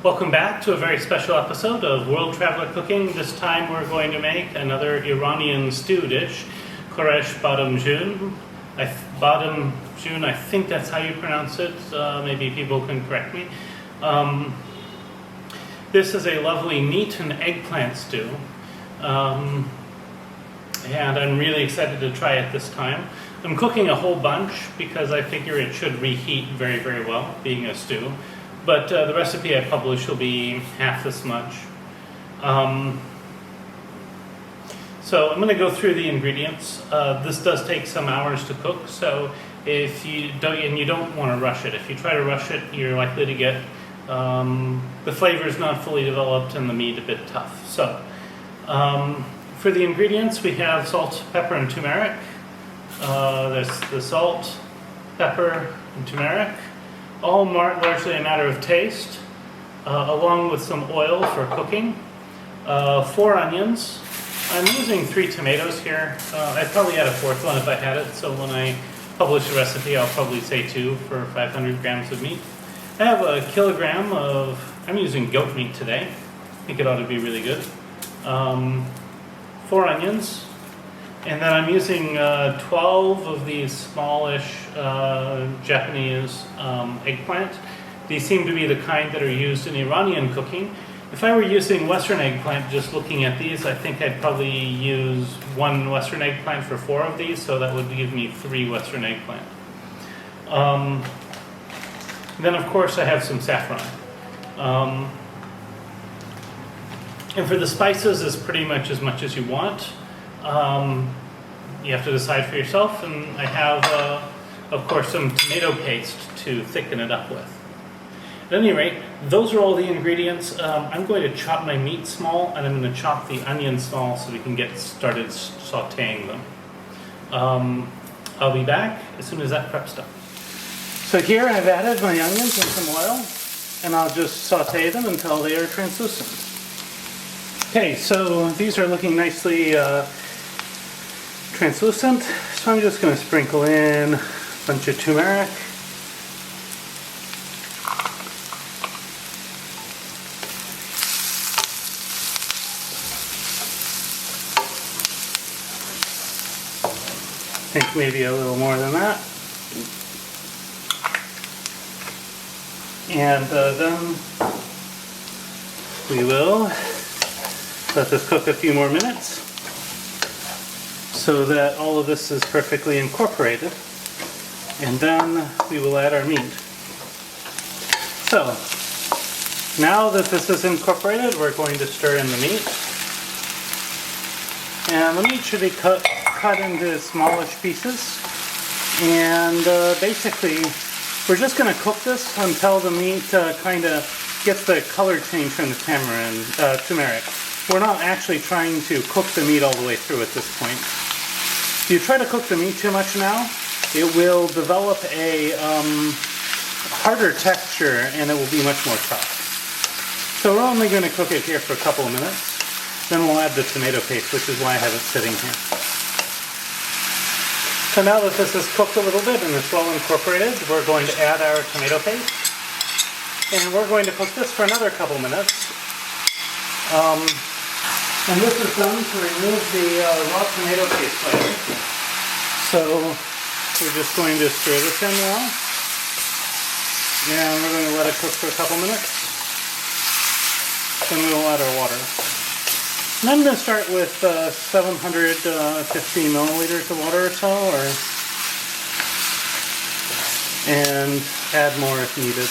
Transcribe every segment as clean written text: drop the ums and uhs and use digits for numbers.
Welcome back to a very special episode of World Traveler Cooking. This time we're going to make another Iranian stew dish, Khoresh Bademjan. Bademjan, I think that's how you pronounce it. Maybe people can correct me. This is a lovely meat and eggplant stew. And I'm really excited to try it this time. I'm cooking a whole bunch because I figure it should reheat very, very well, being a stew. But the recipe I publish will be half this much. So I'm going to go through the ingredients. This does take some hours to cook, so if you don't want to rush it. If you try to rush it, you're likely to get the flavors not fully developed and the meat a bit tough. So for the ingredients, we have salt, pepper, and turmeric. There's the salt, pepper, and turmeric. All largely a matter of taste, along with some oil for cooking. 4 onions. I'm using 3 tomatoes here. I'd probably add a 4th one if I had it, so when I publish the recipe I'll probably say 2 for 500 grams of meat. I have a kilogram of, I'm using goat meat today. I think it ought to be really good. 4 onions. And then I'm using 12 of these smallish Japanese eggplant. These seem to be the kind that are used in Iranian cooking. If I were using Western eggplant, just looking at these, I think I'd probably use 1 Western eggplant for 4 of these, so that would give me 3 Western eggplant. Then of course I have some saffron. And for the spices, it's pretty much as you want. You have to decide for yourself, and I have, of course, some tomato paste to thicken it up with. At any rate, those are all the ingredients. I'm going to chop my meat small, and I'm going to chop the onions small so we can get started sauteing them. I'll be back as soon as that prep's done. So here I've added my onions and some oil, and I'll just saute them until they are translucent. Okay, so these are looking nicely translucent, so I'm just going to sprinkle in a bunch of turmeric. I think maybe a little more than that. And then we will let this cook a few more minutes so that all of this is perfectly incorporated, and then we will add our meat. So now that this is incorporated, we're going to stir in the meat, and the meat should be cut into smallish pieces, and basically we're just going to cook this until the meat kind of gets the color change from the turmeric. We're not actually trying to cook the meat all the way through at this point. If you try to cook the meat too much now, it will develop a harder texture and it will be much more tough. So we're only going to cook it here for a couple of minutes. Then we'll add the tomato paste, which is why I have it sitting here. So now that this is cooked a little bit and it's well incorporated, we're going to add our tomato paste. And we're going to cook this for another couple minutes. And this is done to remove the raw tomato paste layer. So we're just going to stir this in now. And we're going to let it cook for a couple minutes. Then we'll add our water. And I'm going to start with 750 milliliters of water or so, and add more if needed.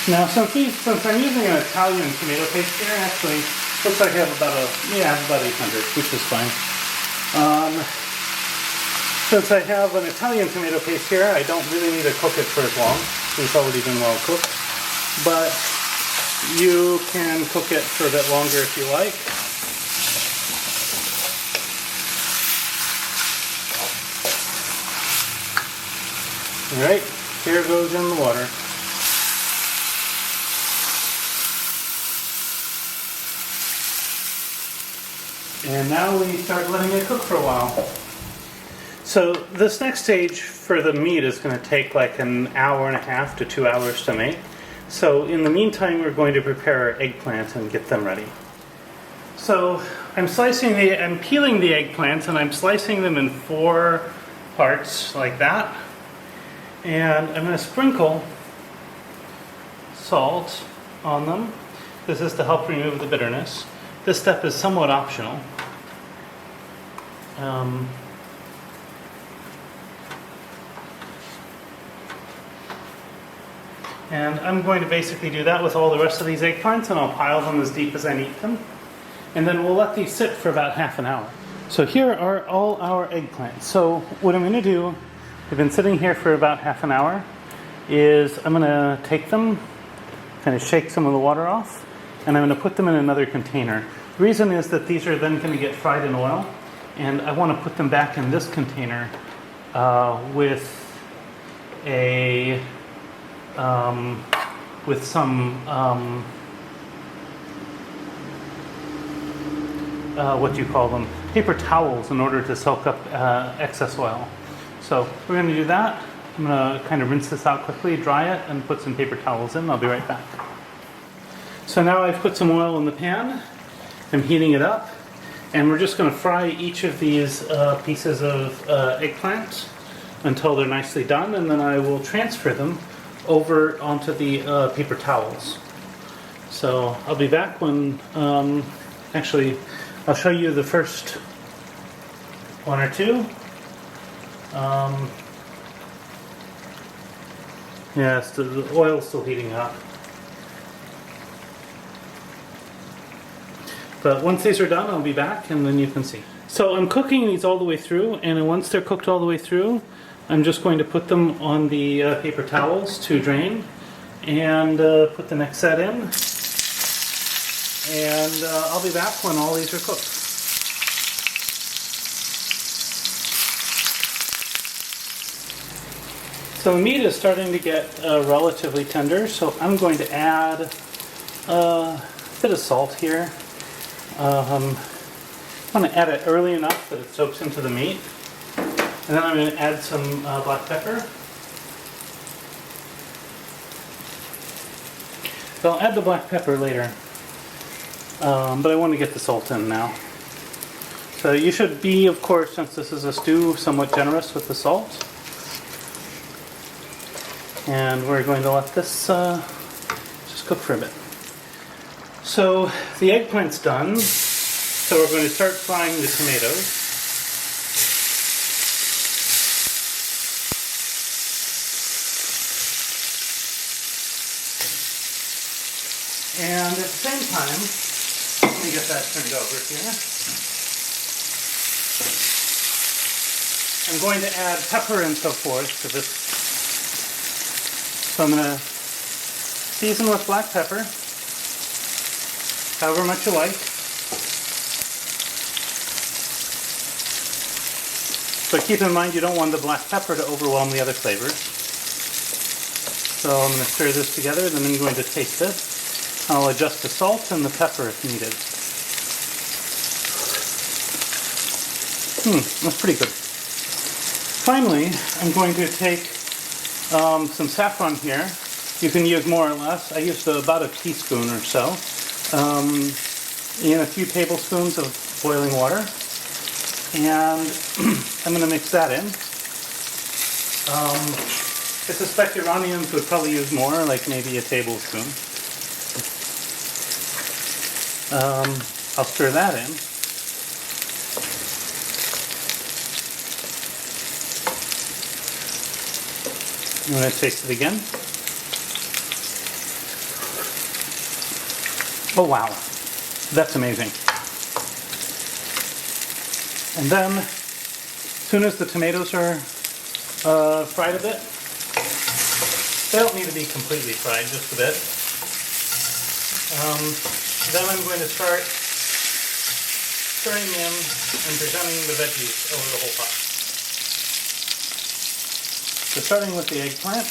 Now, since I'm using an Italian tomato paste here, actually, looks like I have about 800, which is fine. Since I have an Italian tomato paste here, I don't really need to cook it for as long. It's already been well cooked. But you can cook it for a bit longer if you like. Alright, here goes in the water. And now we start letting it cook for a while. So this next stage for the meat is going to take like an hour and a half to 2 hours to make. So in the meantime, we're going to prepare our eggplant and get them ready. So I'm peeling the eggplants, and I'm slicing them in 4 parts like that. And I'm going to sprinkle salt on them. This is to help remove the bitterness. This step is somewhat optional. And I'm going to basically do that with all the rest of these eggplants, and I'll pile them as deep as I need them. And then we'll let these sit for about half an hour. So here are all our eggplants. So what I'm going to do, they've been sitting here for about half an hour, is I'm going to take them, kind of shake some of the water off, and I'm going to put them in another container. The reason is that these are then going to get fried in oil, and I want to put them back in this container with some what do you call them? Paper towels, in order to soak up excess oil. So we're going to do that. I'm going to kind of rinse this out quickly, dry it, and put some paper towels in. I'll be right back. So now I've put some oil in the pan. I'm heating it up, and we're just going to fry each of these pieces of eggplant until they're nicely done, and then I will transfer them over onto the paper towels. So I'll be back when, actually, I'll show you the first 1 or 2. Yes, the oil's still heating up. But once these are done, I'll be back, and then you can see. So I'm cooking these all the way through, and once they're cooked all the way through, I'm just going to put them on the paper towels to drain, and put the next set in. And I'll be back when all these are cooked. So the meat is starting to get relatively tender, so I'm going to add a bit of salt here. I want to add it early enough that it soaks into the meat. And then I'm going to add some black pepper. So I'll add the black pepper later, but I want to get the salt in now. So you should be, of course, since this is a stew, somewhat generous with the salt. And we're going to let this just cook for a bit. So the eggplant's done, so we're going to start frying the tomatoes. And at the same time, let me get that turned over here. I'm going to add pepper and so forth to this. So I'm going to season with black pepper, however much you like. So keep in mind you don't want the black pepper to overwhelm the other flavors. So I'm going to stir this together, then I'm going to taste it. I'll adjust the salt and the pepper if needed. That's pretty good. Finally, I'm going to take some saffron here. You can use more or less. I used about a teaspoon or so in a few tablespoons of boiling water. And I'm going to mix that in. I suspect Iranians would probably use more, like maybe a tablespoon. I'll stir that in. I'm going to taste it again. Oh wow, that's amazing. And then, as soon as the tomatoes are fried a bit, they don't need to be completely fried, just a bit. Then I'm going to start stirring in and presenting the veggies over the whole pot. So starting with the eggplant.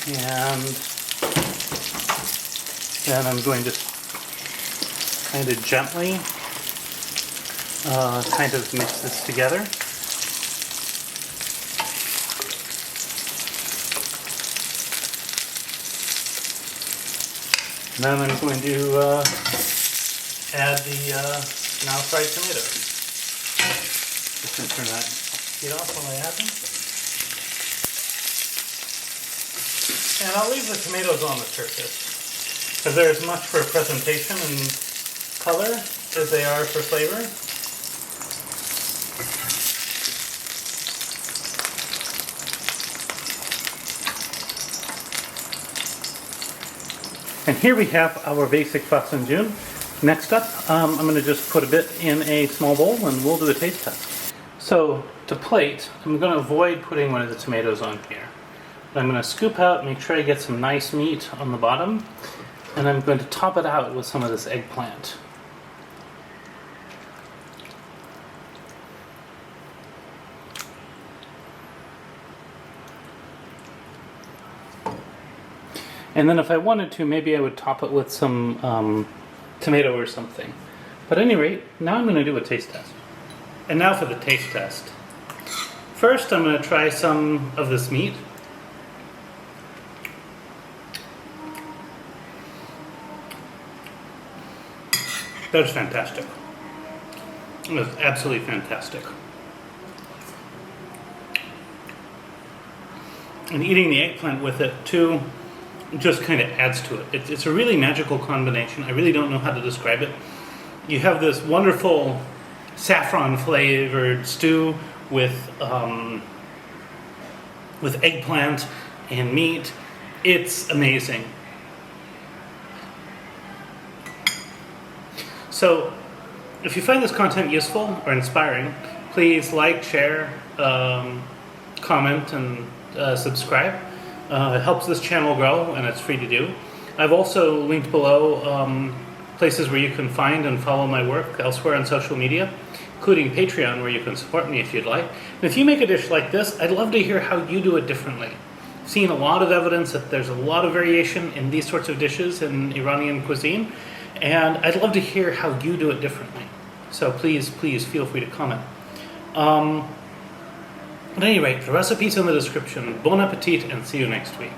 And then I'm going to kind of gently kind of mix this together. And then I'm going to add the now fried tomatoes. Just going to turn that heat off while I add them. And I'll leave the tomatoes on the surface, because they're as much for presentation and color as they are for flavor. And here we have our basic Bademjan. Next up, I'm going to just put a bit in a small bowl and we'll do a taste test. So to plate, I'm going to avoid putting one of the tomatoes on here. But I'm going to scoop out, make sure I get some nice meat on the bottom, and I'm going to top it out with some of this eggplant. And then if I wanted to, maybe I would top it with some tomato or something. But at any rate, now I'm going to do a taste test. And now for the taste test. First, I'm going to try some of this meat. That's fantastic. That's absolutely fantastic. And eating the eggplant with it too just kind of adds to it. It's a really magical combination. I really don't know how to describe it. You have this wonderful saffron flavored stew with eggplant and meat. It's amazing. So if you find this content useful or inspiring, please like, share, comment, and subscribe. It helps this channel grow, and it's free to do. I've also linked below places where you can find and follow my work elsewhere on social media, including Patreon, where you can support me if you'd like. And if you make a dish like this, I'd love to hear how you do it differently. I've seen a lot of evidence that there's a lot of variation in these sorts of dishes in Iranian cuisine, and I'd love to hear how you do it differently. So please feel free to comment. At any rate, the recipe's in the description. Bon appetit, and see you next week.